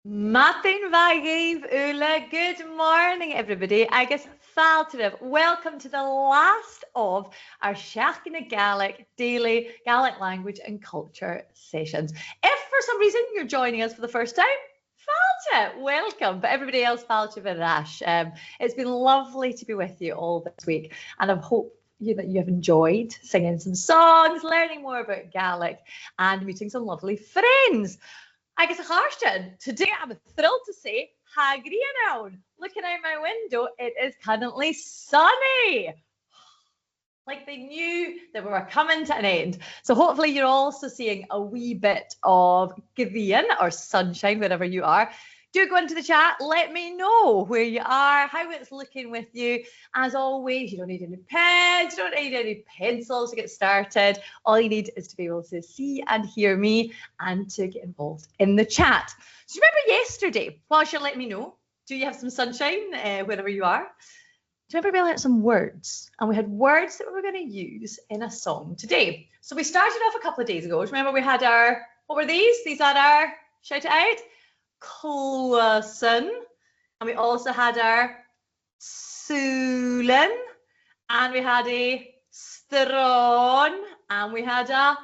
Mathin Vagave Ula, good morning everybody. Agus Faltarib. Welcome to the last of our Seachna Gaelic daily Gaelic language and culture sessions. If for some reason you're joining us for the first time, Falta, welcome. But everybody else, Falta Varash. It's been lovely to be with you all this week, and I hope that you have enjoyed singing some songs, learning more about Gaelic, and meeting some lovely friends. Agus a Charstin, today I'm thrilled to say, Hagrianown. Looking out my window, it is currently sunny. Like they knew that we were coming to an end. So hopefully you're also seeing a wee bit of Gàidhlig or sunshine wherever you are. Do go into the chat, let me know where you are, how it's looking with you. As always, you don't need any pens, you don't need any pencils to get started. All you need is to be able to see and hear me and to get involved in the chat. So remember yesterday, whilst you're letting me know, do you have some sunshine wherever you are? Do you remember we learned some words? And we had words that we were going to use in a song today. So we started off a couple of days ago. Remember we had our, what were these? These are our, shout it out, Closen, and we also had our Sulen, and we had a Stron, and we had a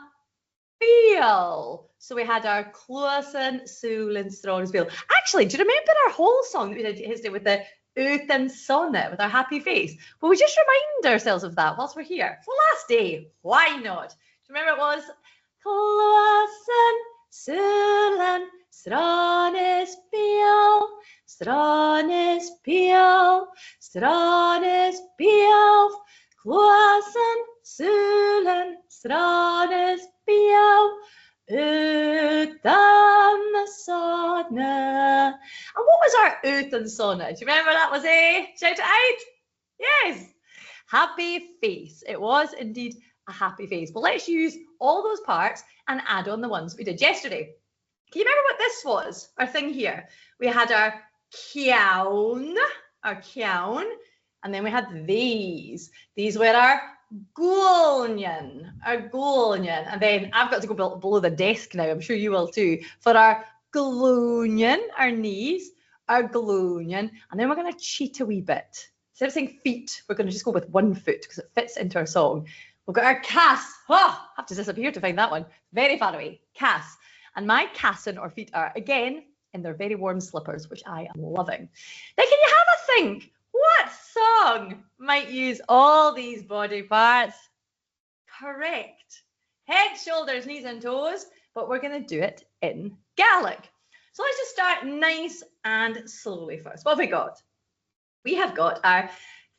Feel. So we had our Closen, Sulen, Stron, Feel. Actually, do you remember our whole song that we did yesterday with the Utan Sonnet, with our happy face? Well, we just remind ourselves of that whilst we're here. It's the last day. Why not? Do you remember it was Closen, Sulen, Stranes Biel, Stranes Biel, Stranes Biel, Kloasen, Sulen, Stranes Biel, Utan Sonne. And what was our Utan Sonne? Do you remember that was a shout it out? Yes, happy face. It was indeed a happy face. But let's use all those parts and add on the ones we did yesterday. Can you remember what this was? Our thing here. We had our ciaun, and then we had these. These were our gulnian, and then I've got to go below the desk now. I'm sure you will too. For our glunian, our knees, our glunian, and then we're going to cheat a wee bit. Instead of saying feet, we're going to just go with one foot because it fits into our song. We've got our cass. Oh, I have to disappear to find that one. Very far away. Cass. And my cassin or feet are, again, in their very warm slippers, which I am loving. Now, can you have a think? What song might use all these body parts? Correct. Head, shoulders, knees and toes, but we're going to do it in Gaelic. So let's just start nice and slowly first. What have we got? We have got our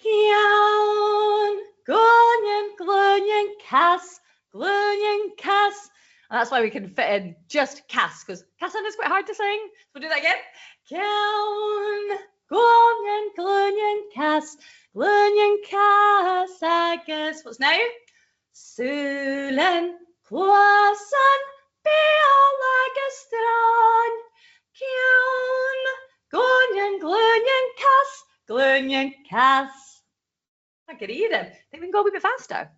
Cian, Glunian, Glunian, Cass, Glunian, Cass. And that's why we can fit in just Cass, because Cassin is quite hard to sing. So we'll do that again. Cian, Glunian, Glunian, Cass, Glunian, Cass, Agus. What's now? Sulen, Kloasan, Beal, Agastran, Cian, Glunian, Glunian, Cass, Glunian, Cass. I could eat it. I think we can go a wee bit faster.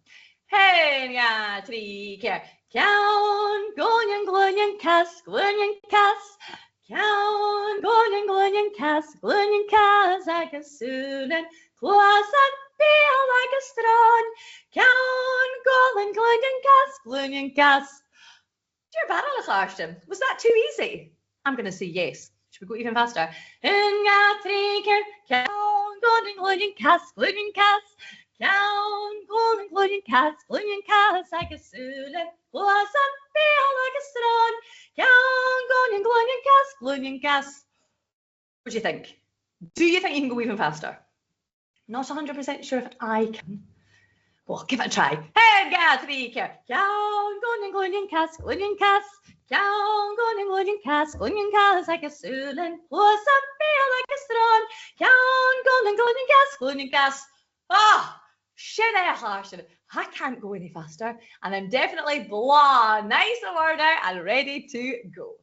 Hey, yeah, 3, care. Cian, Glunian, Glunian, Cass, Glunian, Cass. Cian, Glunian, Glunian, Cass, Glunian, Cass, Agus, Sulen, Kloasan, Beal, Agastran, Cian, Glunian, Glunian, Cass, Glunian, Cass. Dear Barrel Ashton, was that too easy? I'm going to say yes. Should we go even faster? Cian, Glunian, Glunian, Cass, Glunian, Cass. Cian, Glunian, Glunian, Cass, Glunian, Cass, Agus, Sulen, Kloasan, Beal, Agastran, Cian, Glunian, Glunian, Cass, Glunian, Cass. What do you think? Do you think you can go even faster? Not 100% sure if I can. Well, give it a try. Hey, ga, 3, care. Cian, Glunian, Glunian, Cass, Glunian, Cass. Cian, Glunian, Glunian, Cass, Glunian, Cass, Agus, Sulen, Kloasan, Beal, Agastran, Cian, Glunian, Glunian, Cass, Glunian, Cass. Ah! I can't go any faster, and I'm definitely blah, nice and worn out and ready to go.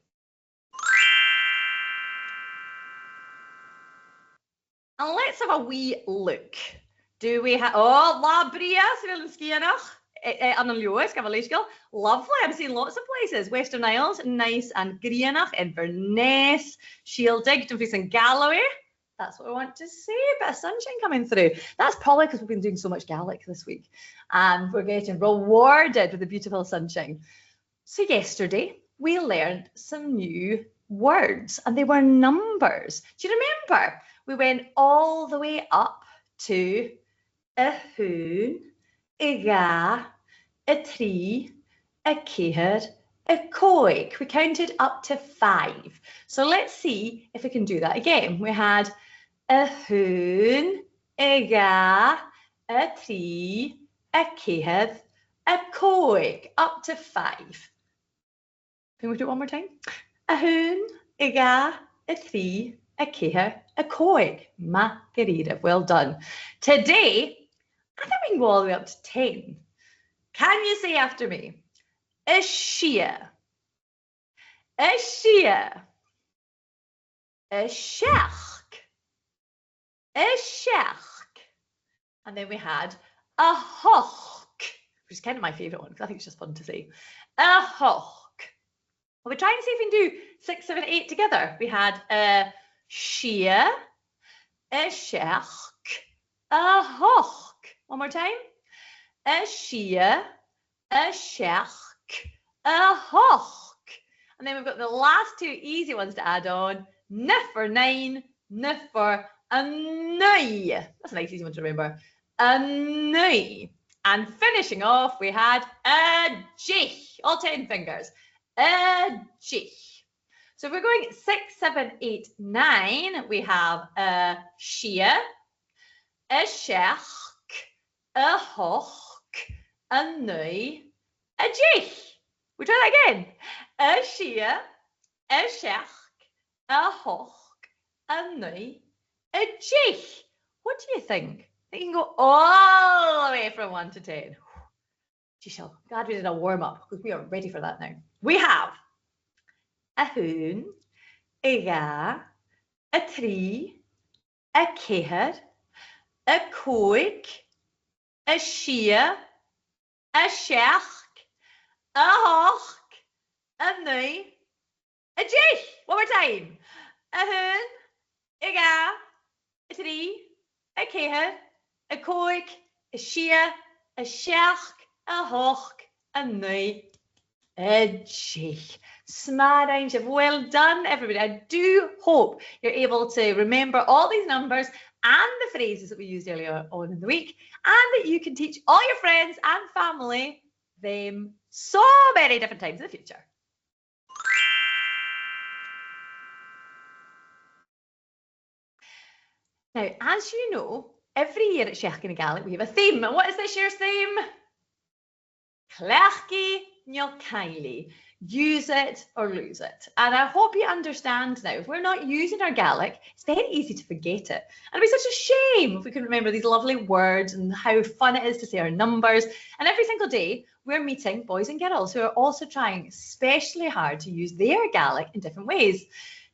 And let's have a wee look. Do we have, oh, la bria, an Lewis, lovely. I'm seeing lots of places. Western Isles, nice and Greenock, Inverness, Shieldig, Dumfries and Galloway. That's what I want to see, a bit of sunshine coming through. That's probably because we've been doing so much Gaelic this week and we're getting rewarded with the beautiful sunshine. So yesterday we learned some new words and they were numbers. Do you remember? We went all the way up to a hoon, a ga, a tree, a ceher, a coig. We counted up to 5. So let's see if we can do that again. We had a hoon, a ga, a tree, a ceher, a coig, up to 5. Can we do it one more time? A hoon, a ga, a tree, a ceher, a coig. Margarita, well done. Today, I think we can go all the way up to 10. Can you say after me? A shia, a shia, a sheach, a sheach. And then we had a hoch, which is kind of my favourite one because I think it's just fun to say. A hoch. Well, we're trying to see if we can do 6, 7, 8 together. We had a shia, a sheach, a hoch. One more time. A shia, a sheach, a hoch. And then we've got the last 2 easy ones to add on. N for 9, n for a nui. That's a nice easy one to remember. A nui. And finishing off, we had a jich. All 10 fingers. A jich. So if we're going 6, 7, 8, 9, we have a shia, a sheach, a hoch, a nui, a jich. We'll try that again. A shia, a sheach, a hoch, a nui, a jich. What do you think? You can go all the way from 1 to 10. Geez, I'm glad we did a warm-up because we are ready for that now. We have a hoon, a ga, a tree, a ceher, a coig, a shia, a sheach, a hoch, a nui, a jich. One more time. A hoon, a ga, a tree, a ceher, a coig, a shia, a sheach, a hoch, a nui, a jich. Smart, well done, everybody. I do hope you're able to remember all these numbers and the phrases that we used earlier on in the week, and that you can teach all your friends and family them so many different times in the future. Now, as you know, every year at Sheachkin and Gaelic we have a theme. And what is this year's theme? Clerci nil Kylie. Use it or lose it. And I hope you understand now, if we're not using our Gaelic, it's very easy to forget it. And it'd be such a shame if we could remember these lovely words and how fun it is to say our numbers. And every single day, we're meeting boys and girls who are also trying especially hard to use their Gaelic in different ways.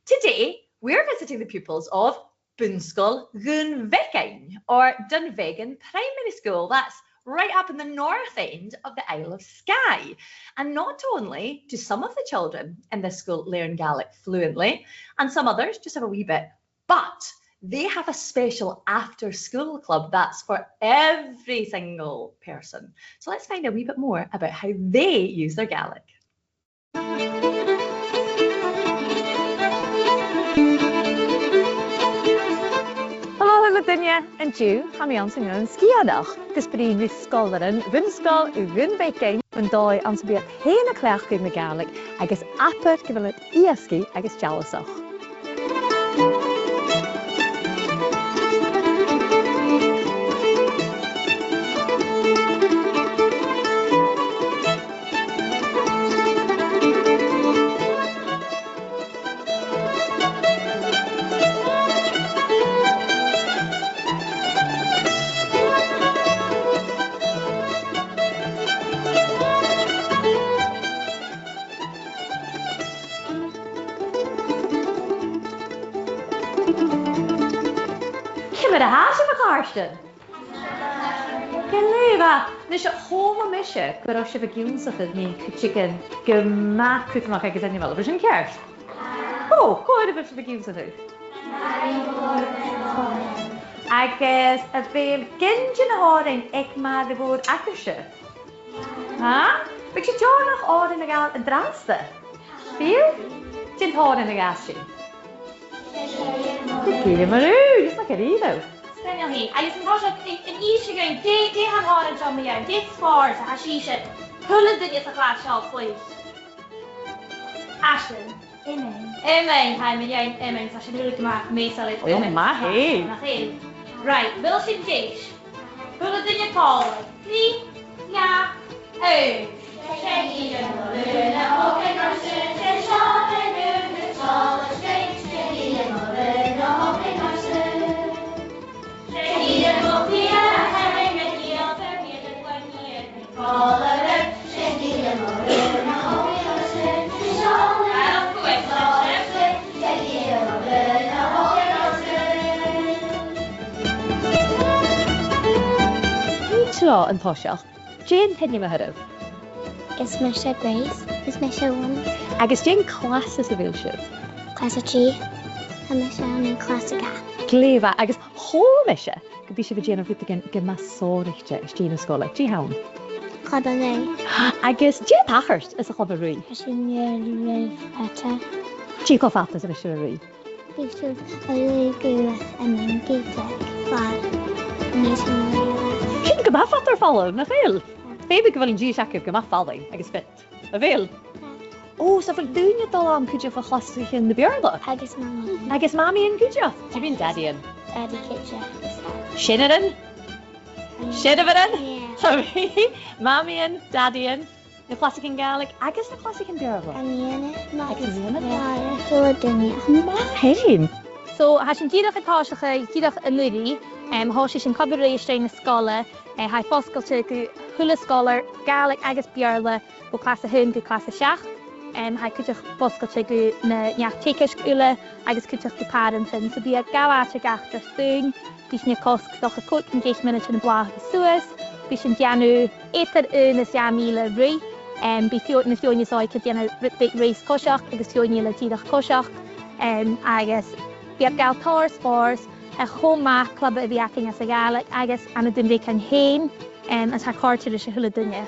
Today, we're visiting the pupils of Bunschool Gunvegan, or Dunvegan Primary School. That's right up in the north end of the Isle of Skye. And not only do some of the children in this school learn Gaelic fluently, and some others just have a wee bit, but they have a special after-school club that's for every single person. So let's find a wee bit more about how they use their Gaelic. Duine an dú ha mé an san an sciadach, gus brí ní scolaran Bunschool Gunvegan an dói an sa bíad héna cleachcaí na Gaelic agus apar go bhfuil iascaí agus tealasach. Cymryd a has yma Carsten. Gynnyfa. Nes homa meise go ra se bh gúnsacha ní chicken go má cuiach agus animal. Bhí sin ceart? Ó, chuir a bh se bh gúnsacha. Agus a bhfuil gin na háin ag má de bhór acaise. Ha? Bhí sé teánach áin na gáil an drasta. Bhíl? Gin háin na gas sin. Cíle marú, is na carído. Daniel he, I just thought in each going, they have hard and John Mayer, they scores, and she should pull it in your class shop, please. Ashton. Amen. Hi, me young Amen. So I should really come out me so it's hey. Right, Bill should dish. Pull it in your collar. 3, yeah, oh. Rá an táiseach, Jane penne me thurh. Is me sé Grace, is me sé 1. Agus Jane classes a bhil sib. Class a 3, a me sé an class a ga. Gléfa agus hó meise go bhí sé bh Jane bhí go masóirichte is tí na scola. Tí hán. Club a lei. Agus Jane Pachart is a chub a ruí. A sin rei ata. Tí go fatas a bhí se a ruí. Bhí siad a lei gula a man gítag. Fad. Nís an lei. Sin go fatar fáil na bhéil. Fébe go bhfuil an dí seacuh go fálaí agus fit. A bhéil. Ó, sa bhfuil dúine dá am cuideach a chlasú in na bearla. Agus mama. Agus mami an cuideach. Tí bhín dadíon. Daddy kitcha. Sinnadan? Sinnadan? Yeah. Sorry. Mamian, daddian, na classic in Gaelic, agus na classic in bearla. Aniana. Agus Aniana. Yeah, full of dunya. Hyn. So, has sin díadach atáisecha, díadach a nuí, há sé sin cabaréis na scola, ha foscailte go thula scolar, Gaelic agus bearla, go class a hun go class a seach, ha cuiteach foscailte go na neachtéiciis ula, agus cuiteach go parentin, so bí a galáte gachtar stún, bí sin cosc doch a cwt yn 10 minute yn y blach y suas, bí sin dianw eithar yn y siamila rwy, bí fiwt na fiwni soi cyd dianw big reis cosiach, agus fiwni la tídach cosiach, agus bí a gael tor spors, a choma club y fiacing as a Gaelic, agus anna dyn fi can hen, as ha cortir is a hula dynia.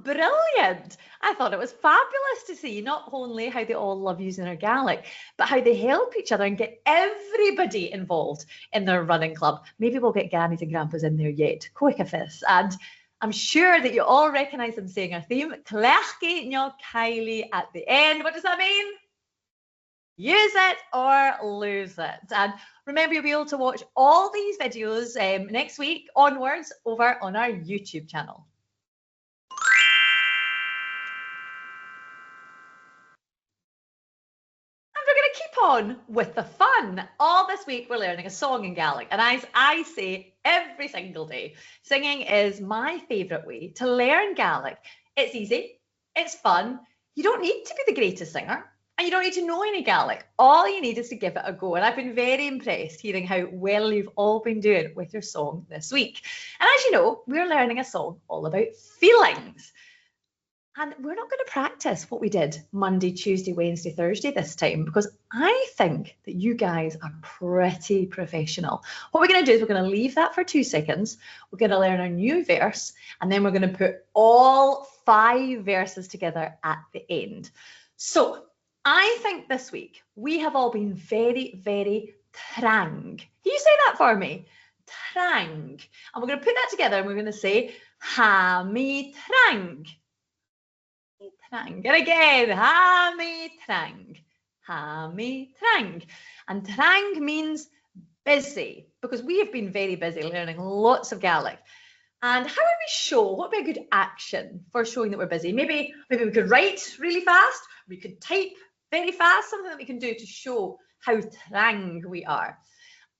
Brilliant! I thought it was fabulous to see not only how they all love using their Gaelic, but how they help each other and get everybody involved in their running club. Maybe we'll get grannies and grandpas in there yet. Quick a fist. And I'm sure that you all recognise them saying our theme, Clechgi nyo Kylie at the end. What does that mean? Use it or lose it. And remember, you'll be able to watch all these videos next week onwards over on our YouTube channel. On with the fun. All this week we're learning a song in Gaelic, and as I say every single day, singing is my favourite way to learn Gaelic. It's easy, it's fun, you don't need to be the greatest singer, and you don't need to know any Gaelic. All you need is to give it a go, and I've been very impressed hearing how well you've all been doing with your song this week. And as you know, we're learning a song all about feelings. And we're not going to practice what we did Monday, Tuesday, Wednesday, Thursday this time, because I think that you guys are pretty professional. What we're going to do is we're going to leave that for 2 seconds. We're going to learn a new verse, and then we're going to put all 5 verses together at the end. So I think this week we have all been very, very trang. Can you say that for me? Trang. And we're going to put that together and we're going to say ha mi Trang. Trang. And again, ha mi Trang. Ha mi Trang. And Trang means busy, because we have been very busy learning lots of Gaelic. And how would we show? What would be a good action for showing that we're busy? Maybe we could write really fast. We could type very fast, something that we can do to show how Trang we are.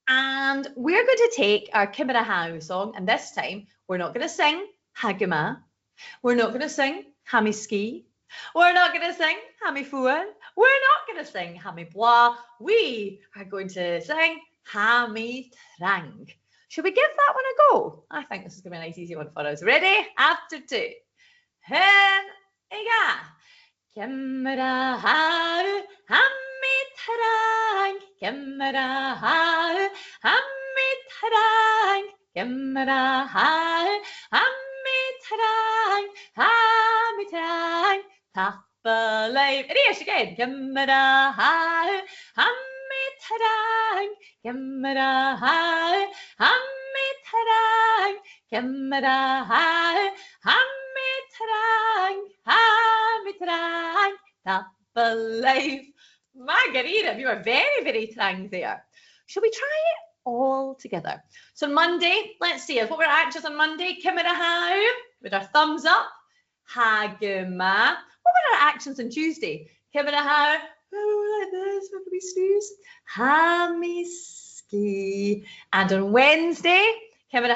And we're going to take our Cymara Hau song, and this time we're not going to sing Hagama. We're not going to sing Hami Ski. We're not going to sing Hami Fuan. We're not going to sing Hami Bwa. We are going to sing Hami Trang. Should we give that one a go? I think this is going to be a nice easy one for us. Ready? After two. Hen iga. Cymara Hau Hami Trang. Cymara Hau Hami Trang. Cymara Hau Hami Trang. Hami Trang. Tappaleif. And here's again. Cymara Hau Hami Trang. Cymara Hau Hami Trang. Cymara Hau Hami Trang. Hami Trang. Tappaleif. Margarita, you are very, very Trang there. Shall we try it all together? So Monday, let's see, what were our actions on Monday? Cymara Hau, with our thumbs up. Haguma. What were our actions on Tuesday? Cymara Hau, like this, with we snooze. Hami Ski. And on Wednesday, Cymara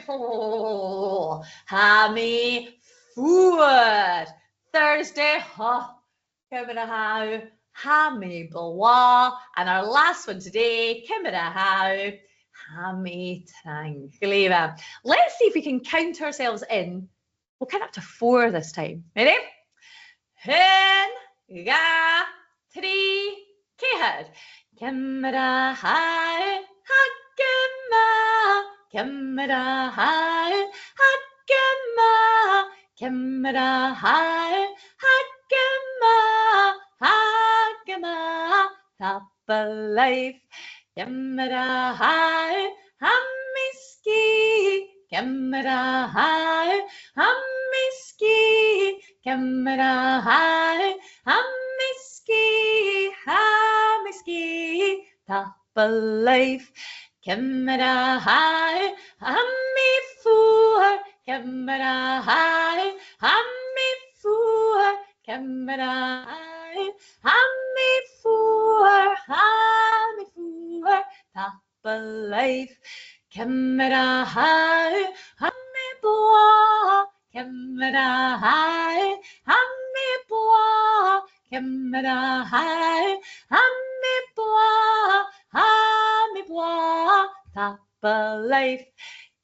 Hau, Hami Fuad. Thursday, Cymara Hau, Hami Bwa. And our last one today, Cymara Hau, Hami Trang. Let's see if we can count ourselves in. We'll count up to 4 this time. Ready? Hen, ga, 3, kehad. Cymara Hau, Hagama. Cymara Hau, Hagama. Cymara Hau, Hagama. Hagama. Tappaleif. Cymara Hau, Hami Ski. Cymara Hau, Hami Ski. Cymara Hau, Hami Ski. Hami Ski. Tappaleif. Cymara Hau, Hami Fuar. Cymara Hau, Hami Fuar. Cymara Hau, Hami Fuar. Hami Fuar. Tappaleif. Cymara Hau, Hami Bwa. Cymara Hau, Hami Bwa. Cymara Hau, Hami Bwa. Hami Bwa. Tappaleif.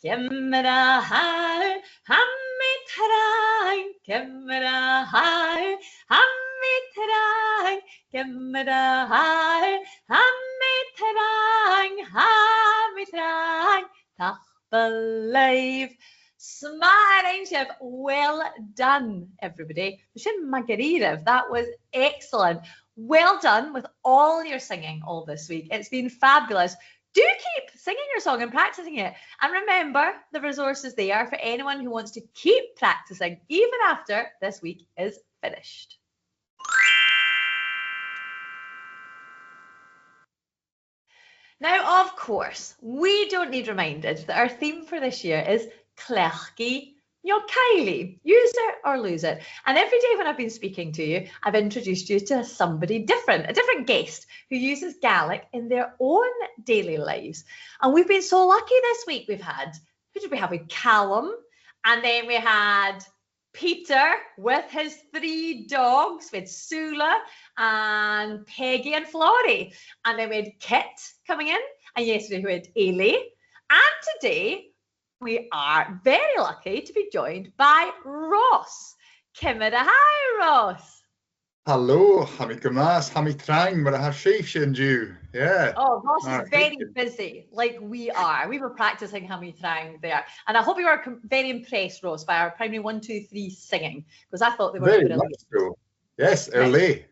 Cymara Hau, Hami Trang. Cymara Hau, Hami Trang. Cymara Hau, Hami Trang. Hami Trang. Tappaleif. Smiling chef, well done, everybody. Shin Margarita, that was excellent. Well done with all your singing all this week. It's been fabulous. Do keep singing your song and practicing it. And remember, the resources there for anyone who wants to keep practicing even after this week is finished. Now, of course, we don't need reminded that our theme for this year is Clerchi Your Kylie, use it or lose it. And every day when I've been speaking to you, I've introduced you to somebody different, a different guest who uses Gaelic in their own daily lives. And we've been so lucky this week. We've had, who did we have? We had Callum, and then we had Peter with his 3 dogs. We had Sula and Peggy and Florrie. And then we had Kit coming in, and yesterday we had Ailey. And today, we are very lucky to be joined by Ross. Cymara Hau, Ross. Hello, Hami Gamas, Hami Trang, but I have Sheif and you. Yeah. Oh, Ross is very busy, like we are. We were practicing Hami Trang there. And I hope you were very impressed, Ross, by our primary 1, 2, 3 singing, because I thought they were very brilliant. much so. Yes, early.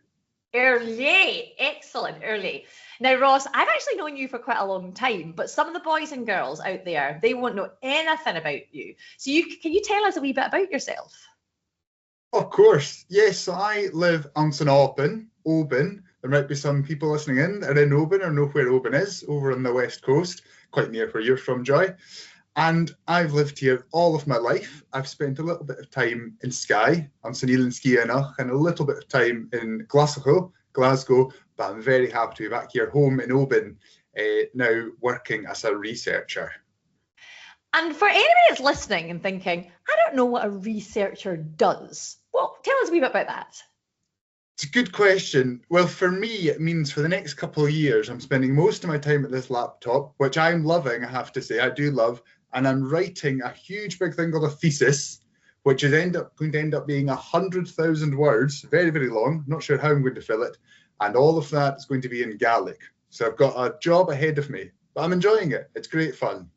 Early, excellent, early. Now, Ross, I've actually known you for quite a long time, but some of the boys and girls out there, they won't know anything about you. So can you tell us a wee bit about yourself? Of course. Yes, so I live on St Oban. There might be some people listening in that are in Oban or know where Oban is, over on the west coast, quite near where you're from, Joy. And I've lived here all of my life. I've spent a little bit of time in Skye, on St Elan Skianach, and a little bit of time in Glasgow, but I'm very happy to be back here home in Oban, now working as a researcher. And for anybody that's listening and thinking, I don't know what a researcher does, well, tell us a wee bit about that. It's a good question. Well, for me, it means for the next couple of years, I'm spending most of my time at this laptop, which I'm loving, I have to say, I do love, and I'm writing a huge big thing called a thesis, which is going to end up being 100,000 words, very, very long, not sure how I'm going to fill it, and all of that is going to be in Gaelic. So I've got a job ahead of me, but I'm enjoying it. It's great fun.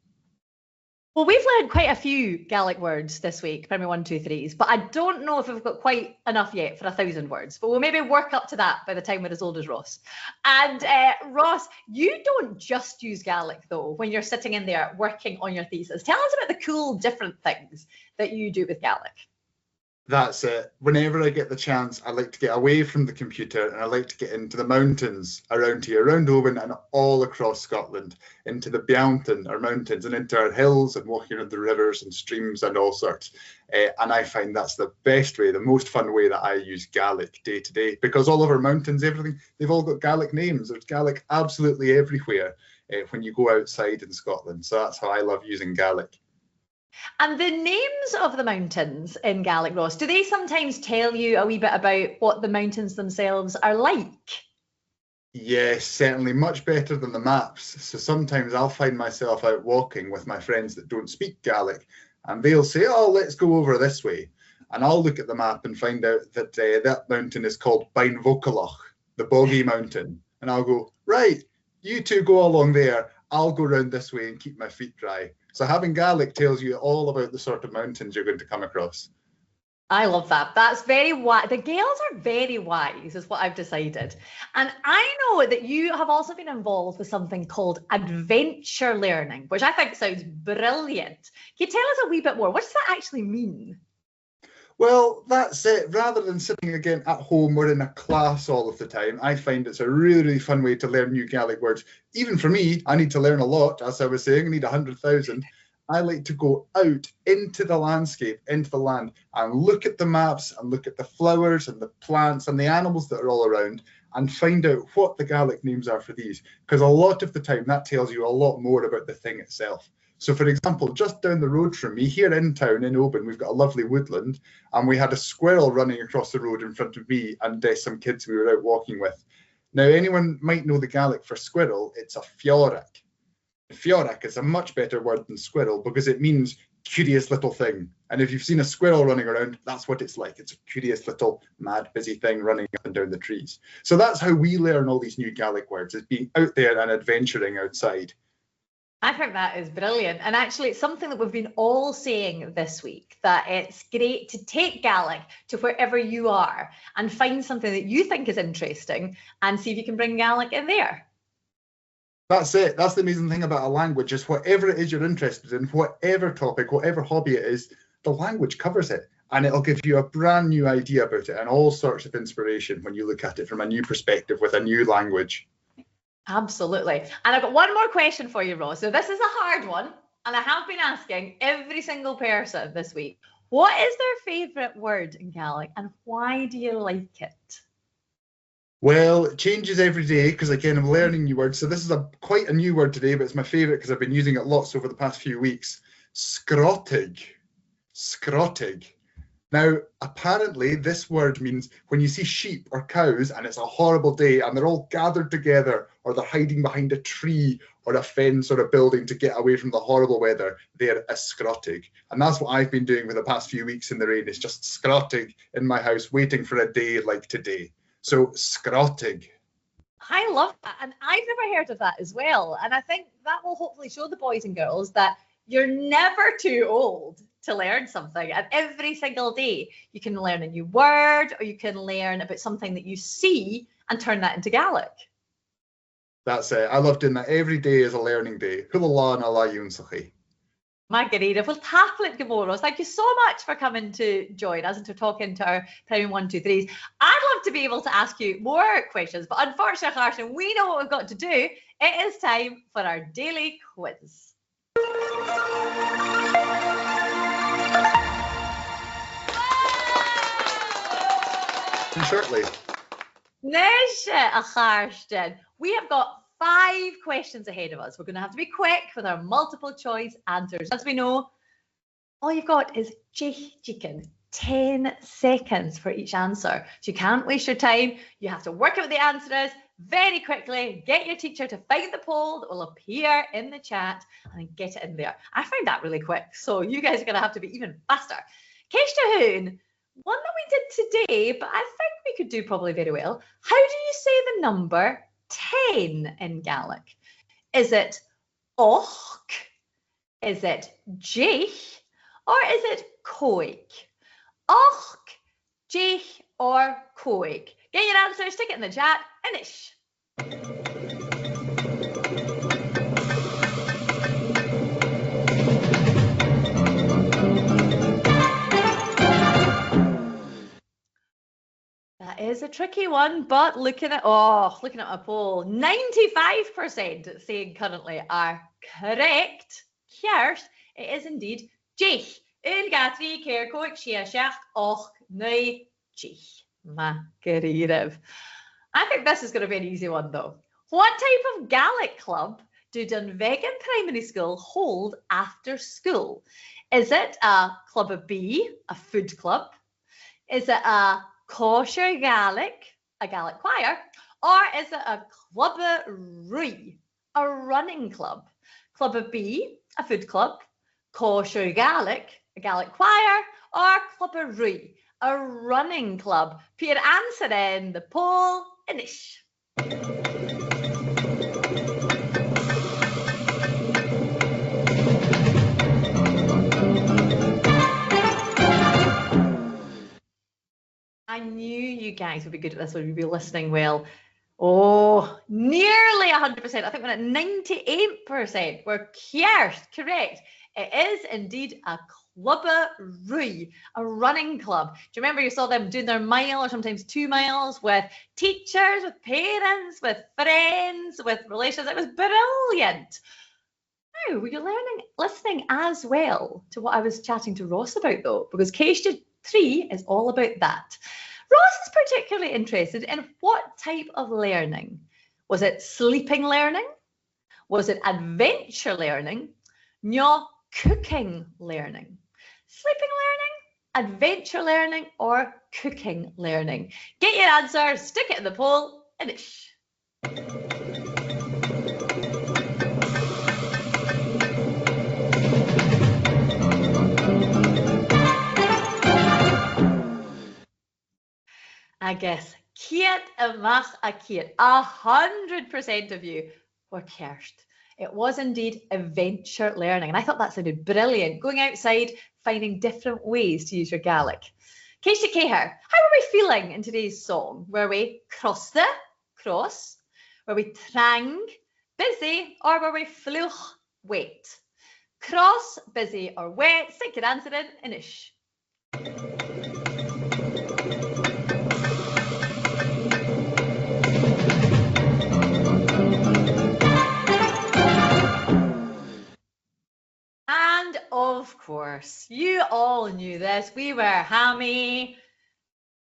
Well, we've learned quite a few Gaelic words this week, Primary 1, 2, 3s, but I don't know if we've got quite enough yet for 1,000 words, but we'll maybe work up to that by the time we're as old as Ross. And Ross, you don't just use Gaelic though, when you're sitting in there working on your thesis. Tell us about the cool different things that you do with Gaelic. That's it. Whenever I get the chance, I like to get away from the computer and I like to get into the mountains around here, around Oban and all across Scotland, into the Beaunton, our mountains, and into our hills and walking around the rivers and streams and all sorts. And I find that's the best way, the most fun way that I use Gaelic day to day, because all of our mountains, everything, they've all got Gaelic names. There's Gaelic absolutely everywhere when you go outside in Scotland. So that's how I love using Gaelic. And the names of the mountains in Gaelic, Ross, do they sometimes tell you a wee bit about what the mountains themselves are like? Yes, certainly much better than the maps. So sometimes I'll find myself out walking with my friends that don't speak Gaelic and they'll say, oh, let's go over this way. And I'll look at the map and find out that that mountain is called Bain Vocalach, the Boggy Mountain. And I'll go, right, you two go along there. I'll go round this way and keep my feet dry. So having Gaelic tells you all about the sort of mountains you're going to come across. I love that. That's very wise. The Gaels are very wise, is what I've decided. And I know that you have also been involved with something called adventure learning, which I think sounds brilliant. Can you tell us a wee bit more? What does that actually mean? Well, that's it. Rather than sitting again at home or in a class all of the time, I find it's a really, really fun way to learn new Gaelic words. Even for me, I need to learn a lot. As I was saying, I need 100,000. I like to go out into the landscape, into the land, and look at the maps and look at the flowers and the plants and the animals that are all around and find out what the Gaelic names are for these. Because a lot of the time, that tells you a lot more about the thing itself. So, for example, just down the road from me, here in town in Oban, we've got a lovely woodland, and we had a squirrel running across the road in front of me and some kids we were out walking with. Now, anyone might know the Gaelic for squirrel, it's a fiorach. Fiorach is a much better word than squirrel because it means curious little thing. And if you've seen a squirrel running around, that's what it's like. It's a curious little mad busy thing running up and down the trees. So that's how we learn all these new Gaelic words, is being out there and adventuring outside. I think that is brilliant. And actually, it's something that we've been all saying this week, that it's great to take Gaelic to wherever you are and find something that you think is interesting and see if you can bring Gaelic in there. That's it. That's the amazing thing about a language, is whatever it is you're interested in, whatever topic, whatever hobby it is, the language covers it. And it'll give you a brand new idea about it and all sorts of inspiration when you look at it from a new perspective with a new language. Absolutely. And I've got one more question for you, Ross. So this is a hard one, and I have been asking every single person this week, what is their favourite word in Gaelic and why do you like it? Well, it changes every day because, again, I'm learning new words. So this is quite a new word today, but it's my favourite because I've been using it lots over the past few weeks. Scrotig. Scrotig. Now, apparently, this word means when you see sheep or cows and it's a horrible day and they're all gathered together or they're hiding behind a tree or a fence or a building to get away from the horrible weather, they're a scrotig. And that's what I've been doing for the past few weeks in the rain, is just scrotig in my house, waiting for a day like today. So, scrotig. I love that. And I've never heard of that as well. And I think that will hopefully show the boys and girls that you're never too old to learn something. And every single day you can learn a new word or you can learn about something that you see and turn that into Gaelic. That's it. I love doing that. Every day is a learning day. Hula na la yunsachi. Margarita, well, Tafflet Gamoros, thank you so much for coming to join us and to talking to our Primary 1, 2, 3s. I'd love to be able to ask you more questions, but unfortunately, Carson, we know what we've got to do. It is time for our daily quiz. Shortly. We have got 5 questions ahead of us. We're going to have to be quick with our multiple choice answers. As we know, all you've got is 10 seconds for each answer. So you can't waste your time. You have to work out what the answer is very quickly. Get your teacher to find the poll that will appear in the chat and then get it in there. I found that really quick. So you guys are going to have to be even faster. Keishtahoon, one that we did today, but I think we could do probably very well. How do you say the number 10 in Gaelic? Is it och? Is it jich? Or is it coig? Och, jich, or coig? Get your answers, stick it in the chat, finish. That is a tricky one, but looking at my poll, 95% saying currently are correct. Yes, it is indeed jich. In Gatri, Kerkoik, Shiashach, Och, Nui, Jich. Magarirev. I think this is going to be an easy one though. What type of Gaelic club do Dunvegan Primary School hold after school? Is it a club of bee, a food club? Is it a kosher Gaelic, a Gaelic choir? Or is it a club of rui, a running club? Club of bee, a food club? Kosher Gaelic, a Gaelic choir? Or club of rui, a running club? Put your answer in the poll, finish. I knew you guys would be good at this, would be listening well. Oh, nearly 100%. I think we're at 98%. We're correct. It is indeed a clubba rui, a running club. Do you remember you saw them doing their mile or sometimes 2 miles with teachers, with parents, with friends, with relations? It was brilliant. Now, were you listening as well to what I was chatting to Ross about though? Because Keisha 3 is all about that. Ross is particularly interested in what type of learning. Was it sleeping learning? Was it adventure learning? No, cooking learning. Sleeping learning, adventure learning, or cooking learning? Get your answer, stick it in the poll, finish. I guess Kiet amach a Kiet. 100% of you were cursed. It was indeed adventure learning, and I thought that sounded brilliant. Going outside, finding different ways to use your Gaelic. Keisha Keher, how were we feeling in today's song? Were we cross? Were we trang, busy, or were we fluch, wet? Cross, busy, or wet? Stick your answer in, inish. And of course, you all knew this. We were hammy,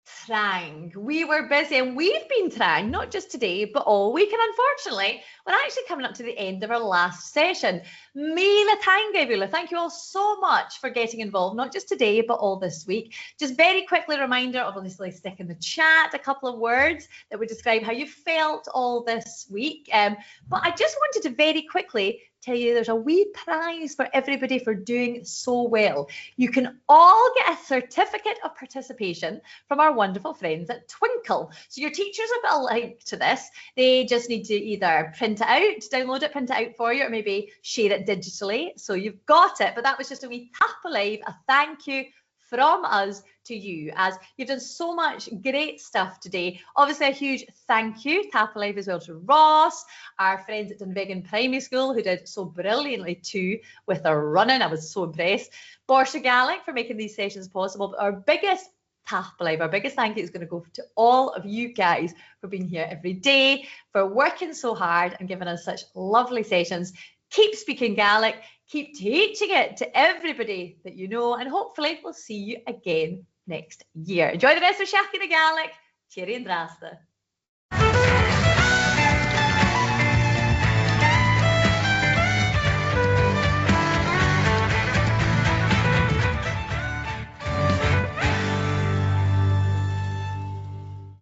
trang. We were busy, and we've been trang, not just today, but all week. And unfortunately, we're actually coming up to the end of our last session. Mila Tangavula, thank you all so much for getting involved, not just today, but all this week. Just very quickly, a reminder, obviously stick in the chat a couple of words that would describe how you felt all this week. But I just wanted to very quickly tell you there's a wee prize for everybody for doing so well. You can all get a certificate of participation from our wonderful friends at Twinkle. So your teachers have got a link to this. They just need to either print it out, download it, print it out for you, or maybe share it digitally. So you've got it. But that was just a wee tap alive, a thank you from us to you, as you've done so much great stuff today. Obviously, a huge thank you, Tap Alive, as well to Ross, our friends at Dunvegan Primary School, who did so brilliantly too with their running. I was so impressed. Bòrd Gàidhlig for making these sessions possible. But our biggest Tap Alive, our biggest thank you is going to go to all of you guys for being here every day, for working so hard and giving us such lovely sessions. Keep speaking Gaelic, keep teaching it to everybody that you know, and hopefully we'll see you again next year. Enjoy the rest of Shaki the Gaelic. Cheery and Drasta.